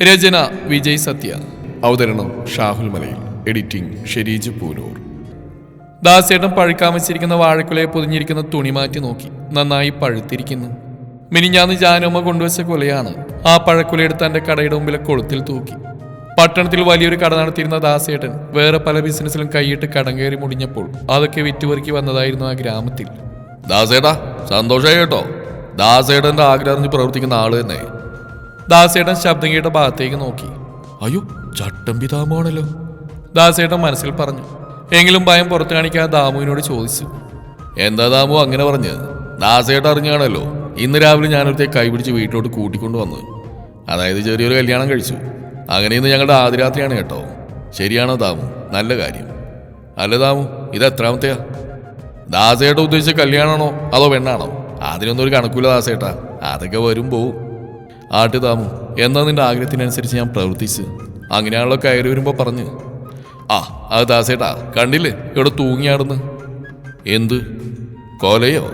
രചന വിജയ് സത്യ. അവതരണം ഷാഹുൽ മലയിൽ. എഡിറ്റിംഗ് ഷെരീജ് പൂനൂർ. ദാസേട്ടൻ പഴുക്കാൻ വെച്ചിരിക്കുന്ന വാഴക്കുലയെ പൊതിഞ്ഞിരിക്കുന്ന തുണി മാറ്റി നോക്കി. നന്നായി പഴുത്തിരിക്കുന്നു. മിനിഞ്ഞാന്ന് ജാനമ്മ കൊണ്ടുവച്ച കുലയാണ്. ആ പഴക്കുലയെടുത്ത് തന്റെ കടയുടെ മുമ്പിലെ കൊളുത്തിൽ തൂക്കി. പട്ടണത്തിൽ വലിയൊരു കട നടത്തിയിരുന്ന ദാസേട്ടൻ വേറെ പല ബിസിനസ്സിലും കൈയിട്ട് കടം കയറി മുടിഞ്ഞപ്പോൾ അതൊക്കെ വിറ്റുപെറുക്കി വന്നതായിരുന്നു ആ ഗ്രാമത്തിൽ. ദാസേട്ടാ, സന്തോഷമായി കേട്ടോ. ദാസേട്ടന്റെ ആഗ്രഹം അറിഞ്ഞ് പ്രവർത്തിക്കുന്ന ആള് തന്നെ. ദാസേട്ടൻ ശബ്ദം കേട്ട ഭാഗത്തേക്ക് നോക്കി. അയ്യോ, ചട്ടമ്പി താമാണല്ലോ. ദാസേട്ടൻ മനസ്സിൽ പറഞ്ഞു. എങ്കിലും ഭയം പുറത്തു കാണിക്കാൻ ദാമുവിനോട് ചോദിച്ചു. എന്താ ദാമു അങ്ങനെ പറഞ്ഞ്? ദാസേട്ട അറിഞ്ഞാണല്ലോ ഇന്ന് രാവിലെ ഞാനൊരുത്തെ കൈപിടിച്ച് വീട്ടിലോട്ട് കൂട്ടിക്കൊണ്ടു വന്നത്. അതായത് ചെറിയൊരു കല്യാണം കഴിച്ചു. അങ്ങനെ ഇന്ന് ഞങ്ങളുടെ ആദ്യരാത്രിയാണ് കേട്ടോ. ശരിയാണോ ദാമു? നല്ല കാര്യം അല്ല ദാമു? ഇത് എത്രാമത്തെയാ? ദാസേട്ട ഉദ്ദേശിച്ച കല്യാണമാണോ അതോ പെണ്ണാണോ? അതിനൊന്നും ഒരു കണക്കൂല ദാസേട്ടാ, അതൊക്കെ വരും പോവും. ആട്ട് ദാമു, എന്നാ നിന്റെ ആഗ്രഹത്തിനനുസരിച്ച് ഞാൻ പ്രവർത്തിച്ച്. അങ്ങനെയാണല്ലോ കയറി വരുമ്പോ പറഞ്ഞ്. ആ അത് ദാസേട്ടാ, കണ്ടില്ലേ ഇവിടെ തൂങ്ങിയാടുന്ന്. എന്ത് കൊലയോ?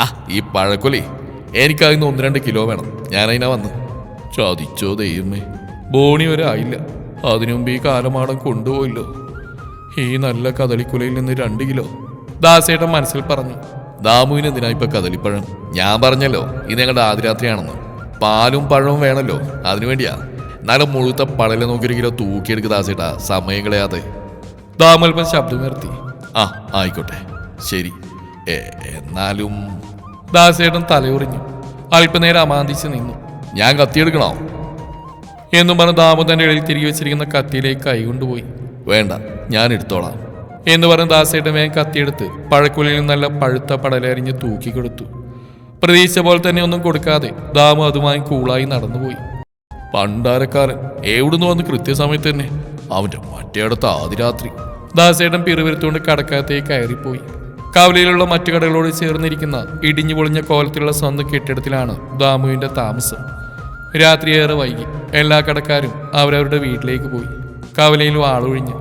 ആ ഈ പഴക്കൊലേ. എനിക്കതിന് 1-2 കിലോ വേണം. ഞാനതിനാ വന്ന്. ചതിച്ചോ ദൈവമേ, ബോണി വരെ ആയില്ല. അതിനുമുമ്പ് ഈ കാലമാടം കൊണ്ടുപോയില്ലോ. ഈ നല്ല കദളിക്കുലയിൽ നിന്ന് 2 കിലോ. ദാസേട്ടൻ മനസ്സിൽ പറഞ്ഞു. ദാമുവിന് എന്തിനാ ഇപ്പൊ കദളിപ്പഴം? ഞാൻ പറഞ്ഞല്ലോ ഇത് ഞങ്ങളുടെ ആദ്യരാത്രിയാണെന്ന്. പാലും പഴവും വേണമല്ലോ, അതിനുവേണ്ടിയാ. നല്ല മുഴുത്ത പടല നോക്കി 1 കിലോ തൂക്കിയെടുക്കുക ദാസേട്ടാ, സമയം കളയാതെ. ദാമൽപ്പൻ ശബ്ദമുയർത്തി. ആ ആയിക്കോട്ടെ, ശരി. എന്നാലും ദാസേട്ടൻ തലയുറിഞ്ഞു. അല്പനേരം അമാന്തിച്ച് നിന്നു. ഞാൻ കത്തിയെടുക്കണോ എന്നും പറഞ്ഞ് ദാമു തന്റെ ഇടയിൽ തിരികെ വെച്ചിരിക്കുന്ന കത്തിയിലേക്ക് കൈകൊണ്ടുപോയി. വേണ്ട, ഞാൻ എടുത്തോളാം എന്ന് പറഞ്ഞ് ദാസേട്ടൻ വേഗം കത്തിയെടുത്ത് പഴക്കുലയിൽ നല്ല പഴുത്ത പടലരിഞ്ഞ് തൂക്കിക്കൊടുത്തു. പ്രതീക്ഷിച്ച പോലെ തന്നെ ഒന്നും കൊടുക്കാതെ ദാമു അതുമായി കൂളായി നടന്നുപോയി. പണ്ടാരക്കാരൻ എവിടുന്ന് വന്ന് കൃത്യസമയത്ത് തന്നെ. അവന്റെ മറ്റേ അടുത്ത ആദ്യരാത്രി. ദാസേട്ടൻ പിറുവിരുത്തുകൊണ്ട് കടക്കകത്തേക്ക് കയറിപ്പോയി. കവലയിലുള്ള മറ്റു കടകളോട് ചേർന്നിരിക്കുന്ന ഇടിഞ്ഞു പൊളിഞ്ഞ കോലത്തിലുള്ള സ്വന്തം കെട്ടിടത്തിലാണ് ദാമുവിന്റെ താമസം. രാത്രിയേറെ വൈകി. എല്ലാ കടക്കാരും അവരവരുടെ വീട്ടിലേക്ക് പോയി. കവലയിൽ ആളൊഴിഞ്ഞു.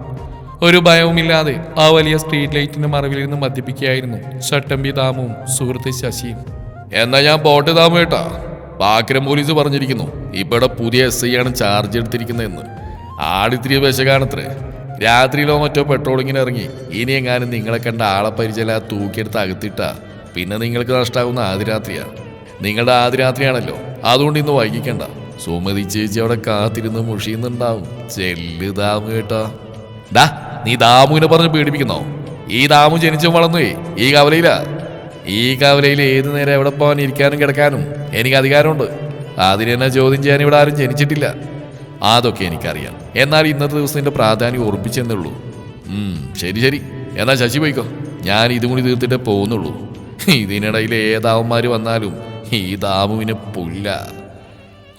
ഒരു ഭയവുമില്ലാതെ ആ വലിയ സ്ട്രീറ്റ് ലൈറ്റിന്റെ മറവിലിരുന്ന് മദ്യപിക്കുകയായിരുന്നു ചട്ടമ്പി ദാമുവും സുഹൃത്ത് ശശിയും. എന്നാ ഞാൻ പോട്ടെ ദാമു ഏട്ടാ. പാക്കരം പോലീസ് പറഞ്ഞിരിക്കുന്നു ഇവിടെ പുതിയ SI ആണ് ചാർജ് എടുത്തിരിക്കുന്നതെന്ന്. ആടിത്തിരി വിശകാണത്രേ. രാത്രിയിലോ മറ്റോ പെട്രോളിങ്ങിന് ഇറങ്ങി ഇനി എങ്ങാനും നിങ്ങളെ കണ്ട ആളെ പരിചയ തൂക്കിയെടുത്ത് അകത്തിട്ടാ പിന്നെ നിങ്ങൾക്ക് നഷ്ടാവുന്ന ആദ്യരാത്രിയാ. നിങ്ങളുടെ ആദ്യരാത്രിയാണല്ലോ, അതുകൊണ്ട് ഇന്ന് വൈകിക്കണ്ട. സുമതി ചേച്ചി അവിടെ കാത്തിരുന്ന് മുഷിയുന്നുണ്ടാവും. ചെല്ല് ദാമു ഏട്ടാ. ഡാ, നീ ദാമുവിനെ പറഞ്ഞ് പേടിപ്പിക്കുന്നോ? ഈ ദാമു ജനിച്ചു വളർന്നുവേ ഈ കവലയിലാ. ഈ കവലയിൽ ഏത് നേരം എവിടെ പോകാൻ ഇരിക്കാനും കിടക്കാനും എനിക്ക് അധികാരമുണ്ട്. അതിനെന്നെ ചോദ്യം ചെയ്യാൻ ഇവിടെ ആരും ജനിച്ചിട്ടില്ല. അതൊക്കെ എനിക്കറിയാം. എന്നാൽ ഇന്നത്തെ ദിവസം നിന്റെ പ്രാധാന്യം ഓർപ്പിച്ചെന്നേ ഉള്ളൂ. ശരി ശരി, എന്നാൽ ശശി പോയിക്കോ. ഞാൻ ഇതും കൂടി തീർത്തിട്ടേ പോകുന്നുള്ളൂ. ഇതിനിടയിൽ ഏതാവന്മാര് വന്നാലും ഈ ദാമുവിന് പുല്ല.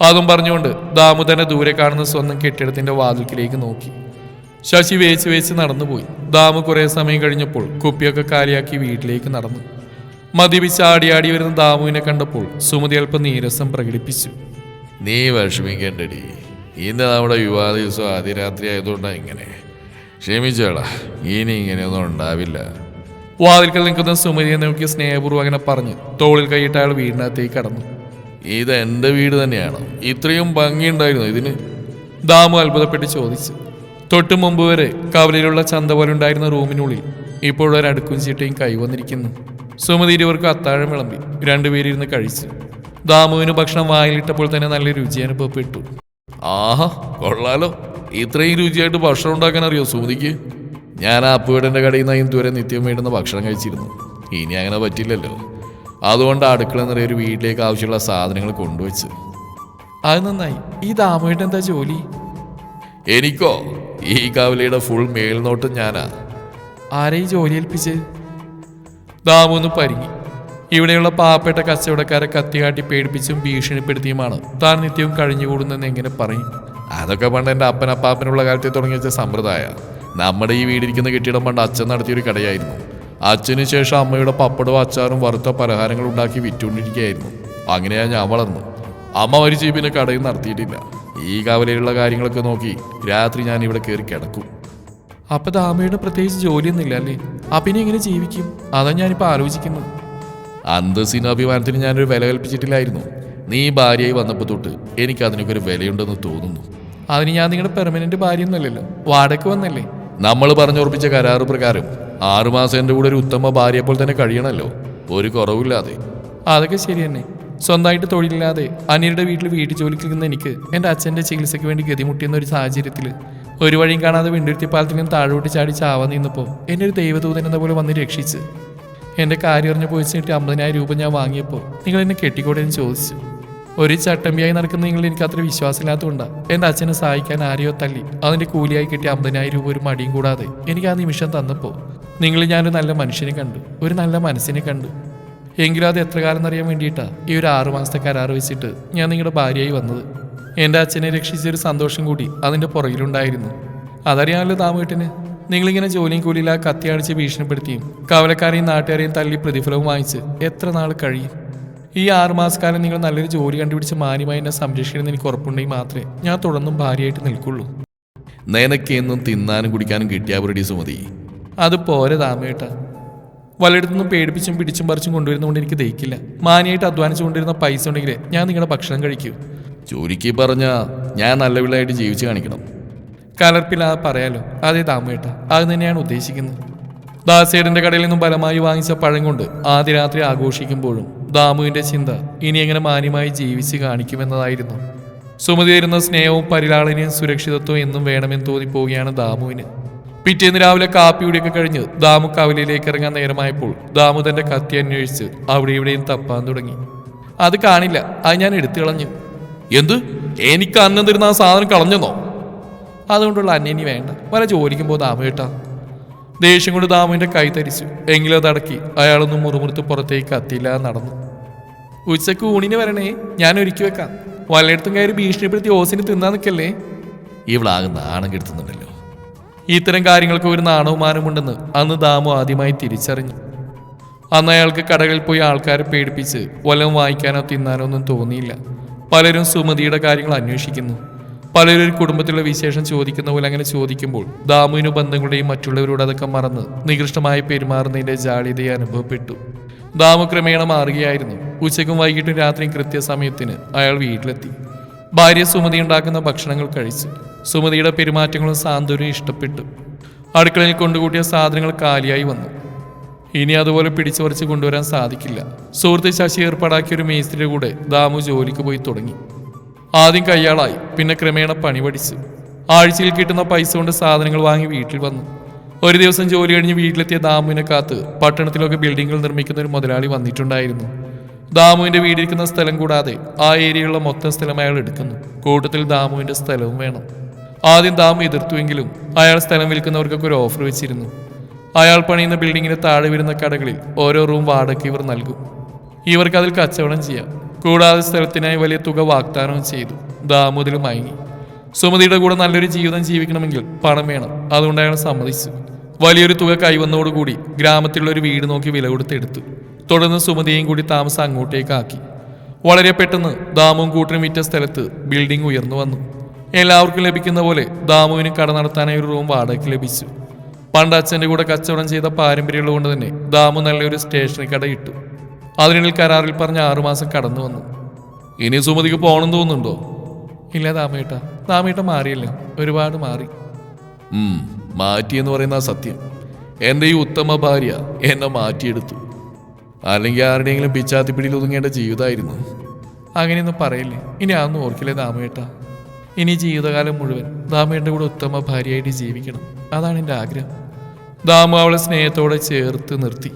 അതും പറഞ്ഞുകൊണ്ട് ദാമു തന്നെ ദൂരെ കാണുന്ന സ്വന്തം കെട്ടിടത്തിന്റെ വാതിൽക്കിലേക്ക് നോക്കി. ശശി വേച്ച് വേച്ച് നടന്നുപോയി. ദാമു കുറെ സമയം കഴിഞ്ഞപ്പോൾ കുപ്പിയൊക്കെ കാലിയാക്കി വീട്ടിലേക്ക് നടന്നു. മദ്യപിച്ച് ആടിയാടി വരുന്ന ദാമുവിനെ കണ്ടപ്പോൾ സുമതി അല്പം നീരസം പ്രകടിപ്പിച്ചു. നീ വിഷമിക്കേണ്ടടി, ഇന്ന് നമ്മുടെ വിവാഹ ദിവസം ആദ്യരാത്രി ആയതുകൊണ്ടാണ് ഇങ്ങനെ. ക്ഷമിച്ചോളാ, ഇനി ഇങ്ങനെയൊന്നും ഉണ്ടാവില്ല. വാതിൽക്കൽ നിൽക്കുന്ന സുമതിയെ നോക്കി സ്നേഹപൂർവ്വം അങ്ങനെ പറഞ്ഞ് തോളിൽ കൈയിട്ട് അയാൾ വീടിനകത്തേക്ക് കടന്നു. ഇത് എൻ്റെ വീട് തന്നെയാണോ? ഇത്രയും ഭംഗിയുണ്ടായിരുന്നു ഇതിന്? ദാമു അത്ഭുതപ്പെട്ട് ചോദിച്ചു. തൊട്ടു മുമ്പ് വരെ കവലയിലുള്ള ചന്ത പോലെ ഉണ്ടായിരുന്ന റൂമിനുള്ളിൽ ഇപ്പോഴൊരു അടുക്കും ചീട്ടയും കൈവന്നിരിക്കുന്നു. സുമതി ഇരുവർക്കും അത്താഴം വിളമ്പി. 2 പേരിരുന്ന് കഴിച്ചു. ദാമുവിന് ഭക്ഷണം വായിലിട്ടപ്പോൾ തന്നെ നല്ല രുചി അനുഭവപ്പെട്ടു. ആഹാ, കൊള്ളാലോ. ഇത്രയും രുചിയായിട്ട് ഭക്ഷണം ഉണ്ടാക്കാൻ അറിയോ സുമതിക്ക്? ഞാൻ ആ അപ്പുവേടൻ്റെ കടയിൽ നിന്ന് ഇതുവരെ നിത്യം വേണ്ടുന്ന ഭക്ഷണം കഴിച്ചിരുന്നു. ഇനി അങ്ങനെ പറ്റില്ലല്ലോ. അതുകൊണ്ട് അടുക്കള നിറയെ ഒരു വീട്ടിലേക്ക് ആവശ്യമുള്ള സാധനങ്ങൾ കൊണ്ടുവച്ച്. അത് നന്നായി. ഈ ദാമുവേട്ടൻ എന്താ ജോലി? എനിക്കോ? ഈ കവലയുടെ ഫുൾ മേൽനോട്ടം ഞാനാ. ആരെയും ജോലി ഏൽപ്പിച്ച്? ദാമു ഒന്ന് പരിങ്ങി. ഇവിടെയുള്ള പാവപ്പെട്ട കച്ചവടക്കാരെ കത്തികാട്ടി പേടിപ്പിച്ചും ഭീഷണിപ്പെടുത്തിയുമാണ് താൻ നിത്യവും കഴിഞ്ഞുകൂടുന്നെന്ന് എങ്ങനെ പറയും? അതൊക്കെ പണ്ട് എൻ്റെ അപ്പനപ്പാപ്പനുള്ള കാലത്തെ തുടങ്ങി വെച്ച സമ്പ്രദായ. നമ്മുടെ ഈ വീടിരിക്കുന്ന കെട്ടിടം പണ്ട് അച്ഛൻ നടത്തിയൊരു കടയായിരുന്നു. അച്ഛന് ശേഷം അമ്മയുടെ പപ്പടവും അച്ചാറും വറുത്ത പലഹാരങ്ങൾ ഉണ്ടാക്കി വിറ്റുകൊണ്ടിരിക്കുകയായിരുന്നു. അങ്ങനെയാണ് ഞാൻ വളർന്നു. അമ്മ മരിച്ച് പിന്നെ കടയും നടത്തിയിട്ടില്ല. ഈ കവലയിലുള്ള കാര്യങ്ങളൊക്കെ നോക്കി രാത്രി ഞാൻ ഇവിടെ കയറി കിടക്കും. അപ്പൊ ദാമയുടെ പ്രത്യേകിച്ച് ജോലിയൊന്നുമില്ല അല്ലേ? അപ്പിനെ എങ്ങനെ ജീവിക്കും? അതാ ഞാനിപ്പോൾ ആലോചിക്കുന്നത്. അന്തസ്സിനും അഭിമാനത്തിനും ഞാനൊരു വില കൽപ്പിച്ചിട്ടില്ലായിരുന്നു. നീ ഭാര്യയായി വന്നപ്പോൾ തൊട്ട് എനിക്ക് അതിനൊക്കെ ഒരു വിലയുണ്ടെന്ന് തോന്നുന്നു. അതിന് ഞാൻ നിങ്ങളുടെ പെർമനന്റ് ഭാര്യയൊന്നുമല്ലല്ലോ, വാടക വന്നല്ലേ. നമ്മൾ പറഞ്ഞുറപ്പിച്ച കരാറ് പ്രകാരം 6 മാസം എൻ്റെ കൂടെ ഒരു ഉത്തമ ഭാര്യയെപ്പോൾ തന്നെ കഴിയണമല്ലോ, ഒരു കുറവില്ലാതെ. അതൊക്കെ ശരി തന്നെ. സ്വന്തമായിട്ട് തൊഴിലില്ലാതെ അനിയുടെ വീട്ടു ജോലിക്ക് നിൽക്കുന്ന എനിക്ക് എൻ്റെ അച്ഛൻ്റെ ചികിത്സയ്ക്ക് വേണ്ടി ഗതിമുട്ടിയുന്ന ഒരു സാഹചര്യത്തിൽ ഒരു വഴിയും കാണാതെ വെണ്ടുരുത്തിപ്പാലത്തിൽ നിന്ന് താഴോട്ട് ചാടി ചാവാൻ നിന്നപ്പോൾ എന്നെ ഒരു ദൈവദൂതൻ എന്ന പോലെ വന്ന് രക്ഷിച്ച് എൻ്റെ കാര്യം അറിഞ്ഞ് പോയിച്ചിട്ട് 50,000 രൂപ ഞാൻ വാങ്ങിയപ്പോൾ നിങ്ങൾ എന്നെ കെട്ടിക്കോടെന്ന് ചോദിച്ചു. ഒരു ചട്ടമ്പിയായി നടക്കുന്ന നിങ്ങൾ എനിക്ക് അത്ര വിശ്വാസമില്ലാത്തതുകൊണ്ടാണ് എൻ്റെ അച്ഛനെ സഹായിക്കാൻ ആരെയോ തല്ലി അതിൻ്റെ കൂലിയായി കിട്ടിയ 50,000 രൂപ ഒരു മടിയും കൂടാതെ എനിക്ക് ആ നിമിഷം തന്നപ്പോൾ നിങ്ങൾ ഞാനൊരു നല്ല മനുഷ്യനെ കണ്ടു, ഒരു നല്ല മനസ്സിനെ കണ്ടു. എങ്കിലും അത് എത്ര കാലം എന്നറിയാൻ വേണ്ടിയിട്ടാണ് ഈ ഒരു 6 മാസത്തെ കരാർ വെച്ചിട്ട് ഞാൻ നിങ്ങളുടെ ഭാര്യയായി വന്നത്. എൻ്റെ അച്ഛനെ രക്ഷിച്ചൊരു സന്തോഷം കൂടി അതിൻ്റെ പുറകിലുണ്ടായിരുന്നു. അതറിയാമല്ലോ ദാമേട്ടന്. നിങ്ങളിങ്ങനെ ജോലിയും കൂലിയില്ല കത്തിയടിച്ച് ഭീഷണിപ്പെടുത്തിയും കവലക്കാരെയും നാട്ടുകാരെയും തല്ലി പ്രതിഫലവും വാങ്ങിച്ച് എത്ര നാൾ കഴിയും? ഈ 6 മാസക്കാലം നിങ്ങൾ നല്ലൊരു ജോലി കണ്ടുപിടിച്ച് മാന്യമായി എന്നെ സംരക്ഷിക്കണമെന്ന് എനിക്ക് ഉറപ്പുണ്ടെങ്കിൽ മാത്രമേ ഞാൻ തുടർന്നും ഭാര്യയായിട്ട് നിൽക്കുള്ളൂ. നിനക്ക് എന്നും തിന്നാനും കുടിക്കാനും കിട്ടിയാ പോരടി സുമതി. അത് പോരെ ദാമേട്ട. വല്ലയിടത്തുനിന്നും പേടിപ്പിച്ചും പിടിച്ചും പറിച്ചും കൊണ്ടുവരുന്നതുകൊണ്ട് എനിക്ക് ദഹിക്കില്ല. മാന്യമായിട്ട് അധ്വാനിച്ചു കൊണ്ടിരുന്ന പൈസ ഉണ്ടെങ്കിൽ ഞാൻ നിങ്ങളുടെ ഭക്ഷണം കഴിക്കൂ. ചുരുക്കി പറഞ്ഞാ ഞാൻ നല്ല പിള്ളയായിട്ട് ജീവിച്ച് കാണിക്കണം. കലർപ്പില്ലാതെ പറയാലോ. അതേ ദാമേട്ട, അത് തന്നെയാണ് ഉദ്ദേശിക്കുന്നത്. ദാസേടന്റെ കടയിൽ നിന്നും ബലമായി വാങ്ങിച്ച പഴം കൊണ്ട് ആദ്യ രാത്രി ആഘോഷിക്കുമ്പോഴും ദാമുവിന്റെ ചിന്ത ഇനി എങ്ങനെ മാന്യമായി ജീവിച്ച് കാണിക്കുമെന്നതായിരുന്നു. സുമതി തരുന്ന സ്നേഹവും പരിലാളനയും സുരക്ഷിതത്വവും എന്നും വേണമെന്ന് തോന്നിപ്പോവുകയാണ് ദാമുവിന്. പിറ്റേന്ന് രാവിലെ കാപ്പിയുടെയൊക്കെ കഴിഞ്ഞ് ദാമു കവലയിലേക്ക് ഇറങ്ങാൻ നേരമായപ്പോൾ ദാമു തന്റെ കത്തി അന്വേഷിച്ച് അവിടെ ഇവിടെയും തപ്പാൻ തുടങ്ങി. അത് കാണില്ല, അത് ഞാൻ എടുത്തു കളഞ്ഞു. എന്ത്? എനിക്ക് അന്നം തരുന്ന ആ സാധനം കളഞ്ഞെന്നോ? അതുകൊണ്ടുള്ള അന്യനി വേണ്ട, വല്ല ജോലിക്കുമ്പോൾ ദാമു കേട്ടാ. ദേഷ്യം കൊണ്ട് ദാമുവിന്റെ കൈ തരിച്ചു. എങ്കിലും അതടക്കി അയാളൊന്നും മുറുമുറുത്ത് പുറത്തേക്ക് കത്തിയില്ലാതെ നടന്നു. ഉച്ചക്ക് ഊണിന് വരണേ, ഞാൻ ഒരുക്കി വെക്കാം. വല്ലയിടത്തും കയറി ഭീഷണിപ്പെടുത്തി ഓസിന് തിന്നാൻ നിൽക്കല്ലേ. ഇവളാകെ നാണം കെടുത്തുന്നുണ്ടല്ലോ. ഇത്തരം കാര്യങ്ങൾക്ക് ഒരു നാണവുമാനമുണ്ടെന്ന് അന്ന് ദാമു ആദ്യമായി തിരിച്ചറിഞ്ഞു. അന്ന് അയാൾക്ക് കടകളിൽ പോയി ആൾക്കാരെ പേടിപ്പിച്ച് വല്ലതും വാങ്ങിക്കാനോ തിന്നാനോ ഒന്നും തോന്നിയില്ല. പലരും സുമതിയുടെ കാര്യങ്ങൾ അന്വേഷിക്കുന്നു. പലരും ഒരു കുടുംബത്തിലുള്ള വിശേഷം ചോദിക്കുന്ന പോലെ അങ്ങനെ ചോദിക്കുമ്പോൾ ദാമുവിന് ബന്ധങ്ങളുടെയും മറ്റുള്ളവരോട് അതൊക്കെ മറന്ന് നികൃഷ്ടമായി പെരുമാറുന്നതിന്റെ ജാള്യതയെ അനുഭവപ്പെട്ടു. ദാമു ക്രമേണ മാറുകയായിരുന്നു. ഉച്ചയ്ക്കും വൈകിട്ടും രാത്രിയും കൃത്യസമയത്തിന് അയാൾ വീട്ടിലെത്തി. ഭാര്യ സുമതി ഉണ്ടാക്കുന്ന ഭക്ഷണങ്ങൾ കഴിച്ചു. സുമതിയുടെ പെരുമാറ്റങ്ങളും സാന്ത്വനവും ഇഷ്ടപ്പെട്ടു. അടുക്കളയിൽ കൊണ്ടുകൂട്ടിയ സാധനങ്ങൾ കാലിയായി വന്നു. ഇനി അതുപോലെ പിടിച്ചുപറിച്ച് കൊണ്ടുവരാൻ സാധിക്കില്ല. സുഹൃത്ത് ശശി ഏർപ്പാടാക്കിയ ഒരു മേസ്ത്രിയുടെ കൂടെ ദാമു ജോലിക്ക് പോയി തുടങ്ങി. ആദ്യം കയ്യാളായി, പിന്നെ ക്രമേണ പണി പഠിച്ചു. ആഴ്ചയിൽ കിട്ടുന്ന പൈസ കൊണ്ട് സാധനങ്ങൾ വാങ്ങി വീട്ടിൽ വന്നു. ഒരു ദിവസം ജോലി കഴിഞ്ഞ് വീട്ടിലെത്തിയ ദാമുവിനെ കാത്ത് പട്ടണത്തിലൊക്കെ ബിൽഡിങ്ങുകൾ നിർമ്മിക്കുന്ന ഒരു മുതലാളി വന്നിട്ടുണ്ടായിരുന്നു. ദാമുവിന്റെ വീടിരിക്കുന്ന സ്ഥലം കൂടാതെ ആ ഏരിയയുള്ള മൊത്തം സ്ഥലം അയാൾ എടുക്കുന്നു. കൂട്ടത്തിൽ ദാമുവിന്റെ സ്ഥലവും വേണം. ആദ്യം ദാമു എതിർത്തുവെങ്കിലും അയാൾ സ്ഥലം വിൽക്കുന്നവർക്കൊക്കെ ഒരു ഓഫർ വെച്ചിരുന്നു. അയാൾ പണിയുന്ന ബിൽഡിങ്ങിന് താഴെ വരുന്ന കടകളിൽ ഓരോ റൂം വാടക ഇവർ നൽകും. ഇവർക്ക് അതിൽ കച്ചവടം ചെയ്യാം. കൂടാതെ സ്ഥലത്തിനായി വലിയ തുക വാഗ്ദാനവും ചെയ്തു. ദാമു അതിൽ മയങ്ങി. സുമതിയുടെ കൂടെ നല്ലൊരു ജീവിതം ജീവിക്കണമെങ്കിൽ പണം വേണം. അതുകൊണ്ട് അയാൾ സമ്മതിച്ചു. വലിയൊരു തുക കൈവന്നതോടുകൂടി ഗ്രാമത്തിലുള്ള ഒരു വീട് നോക്കി വില കൊടുത്തെടുത്തു. തുടർന്ന് സുമതിയെയും കൂടി താമസം അങ്ങോട്ടേക്ക് ആക്കി. വളരെ പെട്ടെന്ന് ദാമുവും കൂട്ടരും വിറ്റ സ്ഥലത്ത് ബിൽഡിംഗ് ഉയർന്നു വന്നു. എല്ലാവർക്കും ലഭിക്കുന്ന പോലെ ദാമുവിന് കട നടത്താനായി ഒരു റൂം വാടകയ്ക്ക് ലഭിച്ചു. പണ്ട് അച്ഛൻ്റെ കൂടെ കച്ചവടം ചെയ്ത പാരമ്പര്യമുള്ളത് കൊണ്ട് തന്നെ ദാമു നല്ലൊരു സ്റ്റേഷനറി കട ഇട്ടു. അതിനിടയിൽ കരാറിൽ പറഞ്ഞ 6 മാസം കടന്നു വന്നു. ഇനി സുമതിക്ക് പോകണം തോന്നുന്നുണ്ടോ? ഇല്ല ദാമേട്ട മാറിയല്ലോ, ഒരുപാട് മാറി. മാറ്റിയെന്ന് പറയുന്ന സത്യം. എൻ്റെ ഈ ഉത്തമ ഭാര്യ എന്നെ മാറ്റിയെടുത്തു. അല്ലെങ്കിൽ ആരുടെയെങ്കിലും പിച്ചാത്തിപ്പിടിയിൽ ഒതുങ്ങേണ്ട ജീവിതമായിരുന്നു. അങ്ങനെയൊന്നും പറയില്ലേ. ഇനി അതൊന്നും ഓർക്കില്ലേ ദാമേട്ട. ഇനി ജീവിതകാലം മുഴുവൻ ദാമേട്ടൻ്റെ കൂടെ ഉത്തമ ഭാര്യയായിട്ട് ജീവിക്കണം. അതാണ് എൻ്റെ ആഗ്രഹം. ദാമു അവളെ സ്നേഹത്തോടെ ചേർത്ത് നിർത്തി.